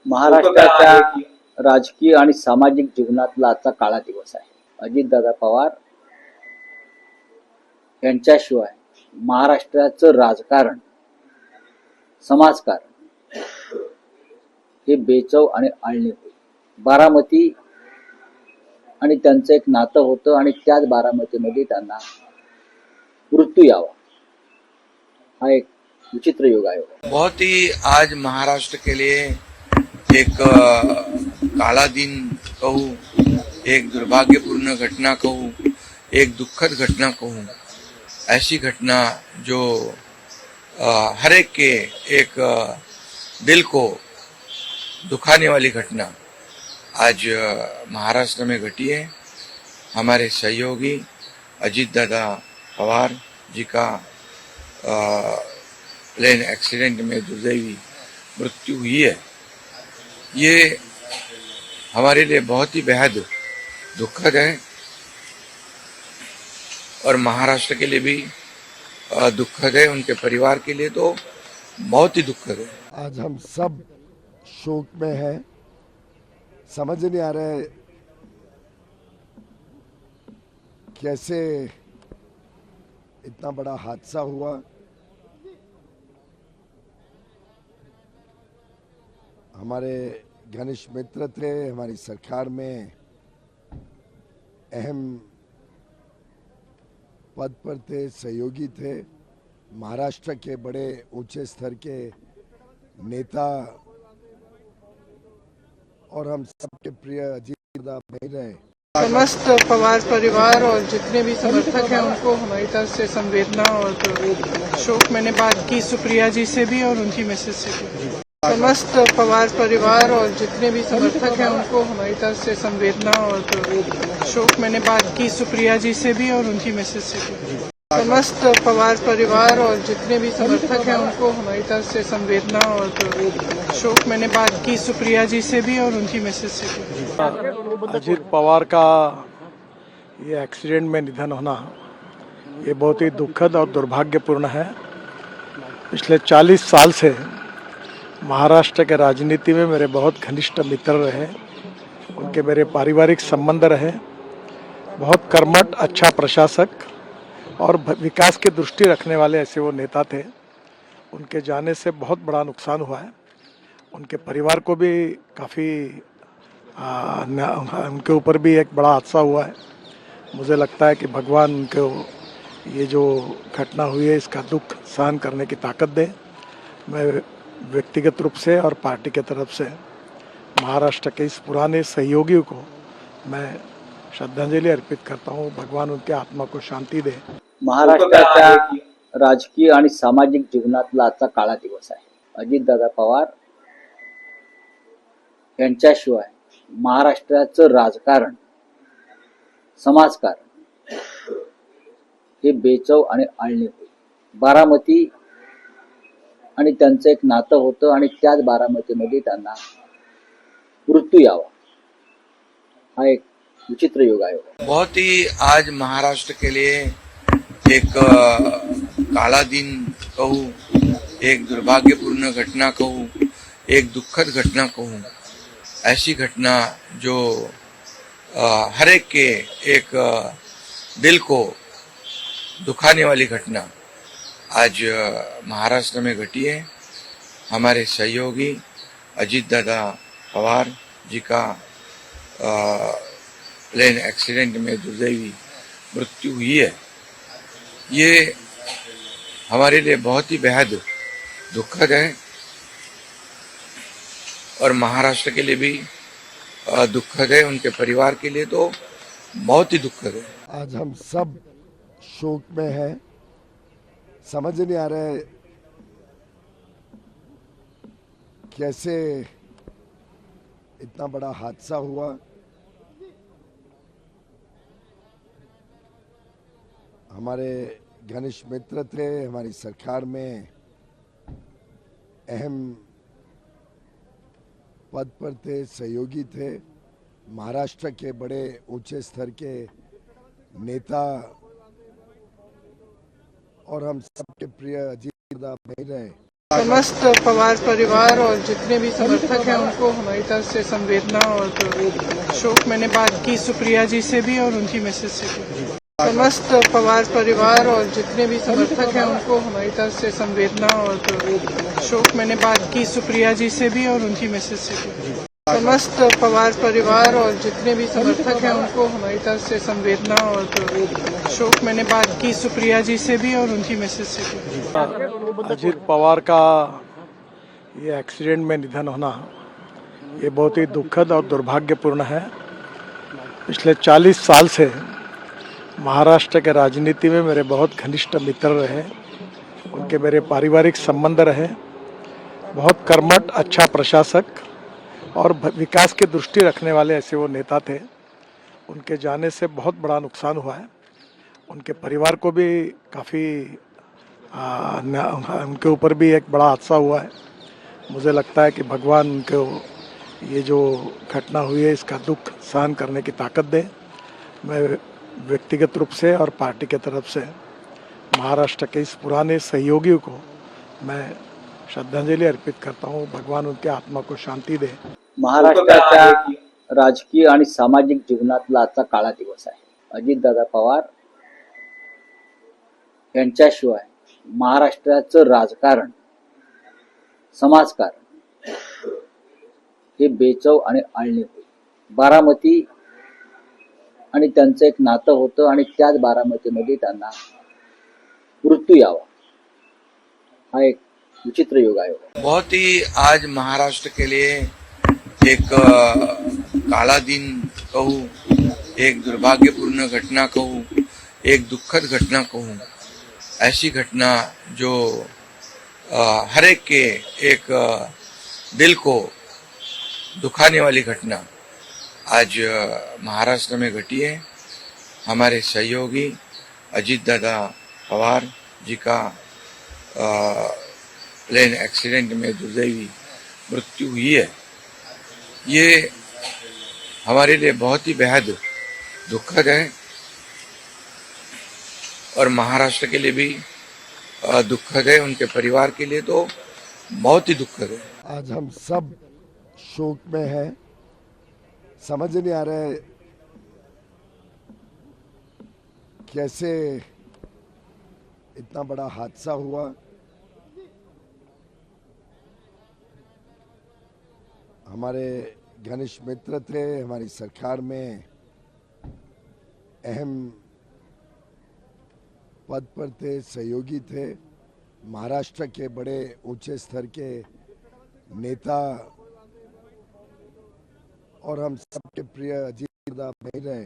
महाराष्ट्राच्या राजकीय आणि सामाजिक जीवनातला आजचा काळा दिवस आहे. अजितदादा पवार यांच्याशिवाय महाराष्ट्राचं राजकारण, समाजकारण हे बेचव आणि आळणी होईल. बारामती आणि त्यांचं एक नातं होतं आणि त्याच बारामतीमध्ये त्यांना मृत्यू यावा हा एक विचित्र योग आहे. बहुत ही आज महाराष्ट्र के लिए एक काला दिन कहूँ, एक दुर्भाग्यपूर्ण घटना कहूँ, एक दुखद घटना कहूँ, ऐसी घटना जो हर एक के एक दिल को दुखाने वाली घटना आज महाराष्ट्र में घटी है। हमारे सहयोगी अजितदादा पवार जी का प्लेन एक्सीडेंट में दुर्दैवी मृत्यु हुई है। ये हमारे लिए बहुत ही बेहद दुखद है और महाराष्ट्र के लिए भी दुखद है, उनके परिवार के लिए तो बहुत ही दुखद है। आज हम सब शोक में हैं। समझ नहीं आ रहा है कैसे इतना बड़ा हादसा हुआ। हमारे घनिष्ठ मित्र थे, हमारी सरकार में अहम पद पर थे, सहयोगी थे, महाराष्ट्र के बड़े ऊंचे स्तर के नेता और हम सबके प्रिय अजीतदादा भाई रहे। समस्त पवार परिवार और जितने भी समर्थक हैं उनको हमारी तरफ से संवेदना और शोक। मैंने बात की सुप्रिया जी से भी और उनकी मैसेज से भी। समस्त पवार परिवार और जितने भी समर्थक हैं उनको हमारी तरफ से संवेदना और शोक। मैंने बात की सुप्रिया जी से भी और उनकी मैसेज से भी। समस्त पवार परिवार और जितने भी समर्थक हैं उनको हमारी तरफ से संवेदना और शोक। मैंने बात की सुप्रिया जी से भी और उनकी मैसेज से भी। अजीत पवार का ये एक्सीडेंट में निधन होना ये बहुत ही दुखद और दुर्भाग्यपूर्ण है। पिछले 40 साल से महाराष्ट्र के राजनीति में मेरे बहुत घनिष्ठ मित्र रहे, उनके मेरे पारिवारिक संबंध रहे। बहुत कर्मठ, अच्छा प्रशासक और विकास की दृष्टि रखने वाले ऐसे वो नेता थे। उनके जाने से बहुत बड़ा नुकसान हुआ है। उनके परिवार को भी काफ़ी उनके ऊपर भी एक बड़ा हादसा हुआ है। मुझे लगता है कि भगवान उनको ये जो घटना हुई है इसका दुख सहन करने की ताकत दे। मैं व्यक्तिगत रूप से और पार्टी के तरफ से महाराष्ट्र के इस पुराने सहयोगी को मैं श्रद्धांजलि अर्पित करता हूँ। भगवान उनके आत्मा को शांति दे। महाराष्ट्राच्या राजकीय आणि सामाजिक जीवनातला आजचा काळा दिवस आहे. अजितदादा पवार यांच्याशिवाय महाराष्ट्राचं राजकारण, समाजकारण हे बेचव आणि आळणी होईल. बारामती आणि त्यांचं एक नातं होतं आणि त्याच बारामतीमध्ये त्यांना मृत्यू यावा हा एक विचित्र योग आहे. बहुत ही आज महाराष्ट्र के लिए एक काला दिन कहूँ, एक दुर्भाग्यपूर्ण घटना कहूँ, एक दुखद घटना कहूँ, ऐसी घटना जो हर एक के एक दिल को दुखाने वाली घटना आज महाराष्ट्र में घटी है। हमारे सहयोगी अजितदादा पवार जी का प्लेन एक्सीडेंट में दुर्दैवी मृत्यु हुई है। ये हमारे लिए बहुत ही बेहद दुखद है और महाराष्ट्र के लिए भी दुखद है, उनके परिवार के लिए तो बहुत ही दुखद है। आज हम सब शोक में हैं। समझ नहीं आ रहा है कैसे इतना बड़ा हादसा हुआ। हमारे घनिष्ठ मित्र थे, हमारी सरकार में अहम पद पर थे, सहयोगी थे, महाराष्ट्र के बड़े ऊंचे स्तर के नेता और हम सबके प्रिय अजीतदादा भाई रहे। समस्त पवार परिवार और जितने भी समर्थक हैं उनको हमारी तरफ से संवेदना और शोक। मैंने बात की सुप्रिया जी से भी और उनकी मैसेज से भी। समस्त पवार परिवार और जितने भी समर्थक हैं उनको हमारी तरफ से संवेदना और शोक। मैंने बात की सुप्रिया जी से भी और उनकी मैसेज से भी। समस्त पवार परिवार और जितने भी समर्थक हैं उनको हमारी तरफ से संवेदना और शोक। मैंने बात की सुप्रिया जी से भी और उनकी मैसेज से भी। अजीत पवार का ये एक्सीडेंट में निधन होना ये बहुत ही दुखद और दुर्भाग्यपूर्ण है। पिछले 40 साल से महाराष्ट्र के राजनीति में मेरे बहुत घनिष्ठ मित्र रहे, उनके मेरे पारिवारिक संबंध रहे। बहुत कर्मठ, अच्छा प्रशासक और विकास की दृष्टि रखने वाले ऐसे वो नेता थे। उनके जाने से बहुत बड़ा नुकसान हुआ है। उनके परिवार को भी काफ़ी उनके ऊपर भी एक बड़ा हादसा हुआ है। मुझे लगता है कि भगवान उनको ये जो घटना हुई है इसका दुख सहन करने की ताकत दे। मैं व्यक्तिगत रूप से और पार्टी के तरफ से महाराष्ट्र के इस पुराने सहयोगियों को मैं श्रद्धांजलि अर्पित करता हूँ। भगवान उनके आत्मा को शांति दे। महाराष्ट्राच्या राजकीय आणि सामाजिक जीवनातला आजचा काळा दिवस आहे. अजितदादा पवार यांच्याशिवाय महाराष्ट्राचं राजकारण, समाजकारण हे बेचव आणि आळणी होईल. बारामती आणि त्यांचं एक नातं होतं आणि त्याच बारामतीमध्ये त्यांना मृत्यू यावा हा एक विचित्र योग आहे. बहुत ही आज महाराष्ट्र के लिए एक काला दिन कहूँ, एक दुर्भाग्यपूर्ण घटना कहूँ, एक दुखद घटना कहूँ, ऐसी घटना जो हर एक के एक दिल को दुखाने वाली घटना आज महाराष्ट्र में घटी है। हमारे सहयोगी अजीत दादा पवार जी का प्लेन एक्सीडेंट में दुर्दैवी मृत्यु हुई है। ये हमारे लिए बहुत ही बेहद दुखद है और महाराष्ट्र के लिए भी दुखद है। उनके परिवार के लिए तो बहुत ही दुखद है। आज हम सब शोक में हैं। समझ नहीं आ रहा है कैसे इतना बड़ा हादसा हुआ। हमारे घनिष्ठ मित्र थे, हमारी सरकार में अहम पद पर थे, सहयोगी थे, महाराष्ट्र के बड़े ऊंचे स्तर के नेता और हम सबके प्रिय अजीत दादा नहीं रहे।